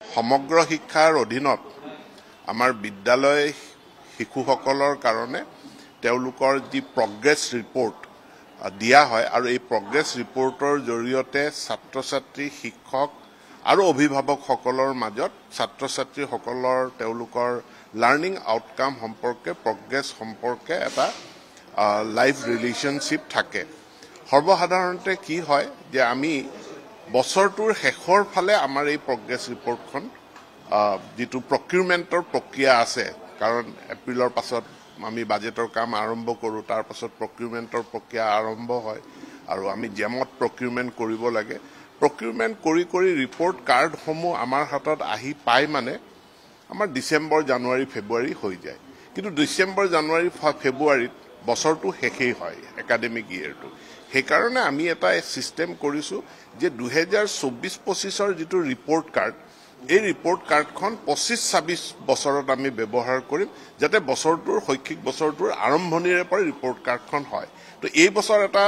সমগ্ৰ শিক্ষাৰ অধীনত আমাৰ বিদ্যালয় শিশুসকলৰ কাৰণে তেওঁলোকৰ যি প্ৰগ্ৰেছ ৰিপৰ্ট দিয়া হয় আৰু এই প্ৰগ্ৰেছ ৰিপৰ্টৰ জৰিয়তে ছাত্ৰ-ছাত্ৰী শিক্ষক আৰু অভিভাৱকসকলৰ মাজত ছাত্ৰ-ছাত্ৰীসকলৰ তেওঁলোকৰ লাৰ্নিং আউটকাম সম্পৰ্কে প্ৰগ্ৰেছ সম্পৰ্কে এটা লাইভ ৰিলেশ্যনশ্বিপ থাকে। সৰ্বসাধাৰণতে কি হয় যে আমি বছৰটোৰ শেষৰ ফালে আমাৰ এই প্ৰগ্ৰেছ ৰিপৰ্টখন যিটো প্ৰকিউৰমেণ্টৰ প্ৰক্ৰিয়া আছে, কাৰণ এপ্ৰিলৰ পাছত আমি বাজেটৰ কাম আৰম্ভ কৰোঁ, তাৰ পাছত প্ৰকিউৰমেণ্টৰ প্ৰক্ৰিয়া আৰম্ভ হয় আৰু আমি জেমত প্ৰকিউৰমেণ্ট কৰিব লাগে। প্ৰকিউৰমেণ্ট কৰি ৰিপৰ্ট কাৰ্ডসমূহ আমাৰ হাতত আহি পায় মানে আমাৰ ডিচেম্বৰ জানুৱাৰী ফেব্ৰুৱাৰী হৈ যায়। কিন্তু ডিচেম্বৰ জানুৱাৰী ফেব্ৰুৱাৰীত বছৰটো শেষেই হয় একাডেমিক ইয়েৰটো। সেইকাৰণে আমি এটা ছিষ্টেম কৰিছোঁ যে 2024-25 যিটো ৰিপৰ্ট কাৰ্ড, এই ৰিপৰ্ট কাৰ্ডখন 25-26 বছৰত আমি ব্যৱহাৰ কৰিম, যাতে বছৰটোৰ শৈক্ষিক বছৰটোৰ আৰম্ভণিৰে পৰা ৰিপৰ্ট কাৰ্ডখন হয়। তো এই বছৰ এটা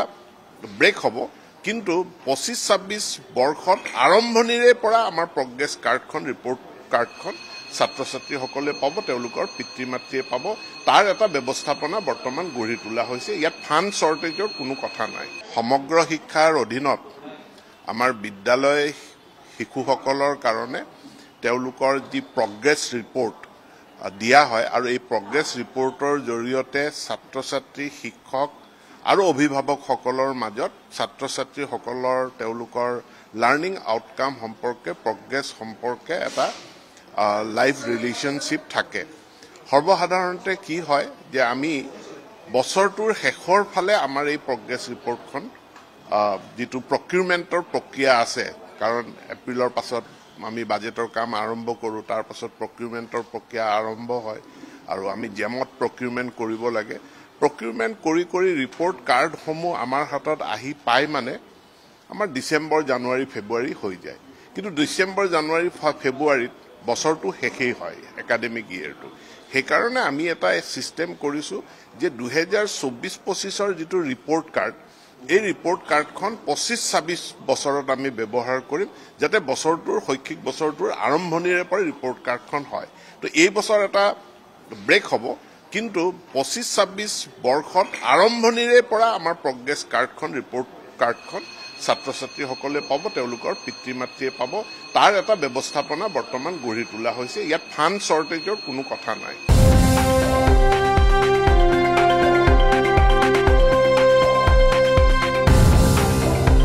ব্ৰেক হ'ব, কিন্তু 25-26 বৰ্ষত আৰম্ভণিৰে পৰা আমাৰ প্ৰগ্ৰেছ কাৰ্ডখন ৰিপৰ্ট কাৰ্ডখন ছাত্ৰ-ছাত্ৰীসকলে পাব, তেওঁলোকৰ পিতৃ মাতৃয়ে পাব। তাৰ এটা ব্যৱস্থাপনা বৰ্তমান গঢ়ি তোলা হৈছে। ইয়াত ফাণ্ড শ্বৰ্টেজৰ কোনো কথা নাই। সমগ্ৰ শিক্ষাৰ অধীনত আমাৰ বিদ্যালয় শিশুসকলৰ কাৰণে তেওঁলোকৰ যি প্ৰগ্ৰেছ ৰিপৰ্ট দিয়া হয় আৰু এই প্ৰগ্ৰেছ ৰিপৰ্টৰ জৰিয়তে ছাত্ৰ-ছাত্ৰী শিক্ষক আৰু অভিভাৱকসকলৰ মাজত ছাত্ৰ-ছাত্ৰীসকলৰ তেওঁলোকৰ লাৰ্নিং আউটকাম সম্পৰ্কে প্ৰগ্ৰেছ সম্পৰ্কে এটা লাইভ ৰিলেশ্যনশ্বিপ থাকে। সৰ্বসাধাৰণতে কি হয় যে আমি বছৰটোৰ শেষৰ ফালে আমাৰ এই প্ৰগ্ৰেছ ৰিপৰ্টখন যিটো প্ৰকিউৰমেণ্টৰ প্ৰক্ৰিয়া আছে, কাৰণ এপ্ৰিলৰ পাছত আমি বাজেটৰ কাম আৰম্ভ কৰোঁ, তাৰ পাছত প্ৰকিউৰমেণ্টৰ প্ৰক্ৰিয়া আৰম্ভ হয় আৰু আমি জেমত প্ৰকিউৰমেণ্ট কৰিব লাগে। প্ৰকিউৰমেণ্ট কৰি ৰিপৰ্ট কাৰ্ডসমূহ আমাৰ হাতত আহি পায় মানে আমাৰ ডিচেম্বৰ জানুৱাৰী ফেব্ৰুৱাৰী হৈ যায়। কিন্তু ডিচেম্বৰ জানুৱাৰী ফেব্ৰুৱাৰীত বছৰটো শেষেই হয় একাডেমিক ইয়েৰটো। সেইকাৰণে আমি এটা ছিষ্টেম কৰিছোঁ যে 2024-25 যিটো ৰিপৰ্ট কাৰ্ড, এই ৰিপৰ্ট কাৰ্ডখন 25-26 বছৰত আমি ব্যৱহাৰ কৰিম, যাতে বছৰটোৰ শৈক্ষিক বছৰটোৰ আৰম্ভণিৰে পৰা ৰিপৰ্ট কাৰ্ডখন হয়। তো এই বছৰ এটা ব্ৰেক হ'ব, কিন্তু 25-26 বৰ্ষত আৰম্ভণিৰে পৰা আমাৰ প্ৰগ্ৰেছ কাৰ্ডখন ৰিপৰ্ট কাৰ্ডখন ছাত্ৰ-ছাত্ৰীসকলে পাব, তেওঁলোকৰ পিতৃ মাতৃয়ে পাব। তাৰ এটা ব্যৱস্থাপনা বৰ্তমান গঢ়ি তোলা হৈছে। ইয়াত ফাণ্ড শ্বৰ্টেজৰ কোনো কথা নাই।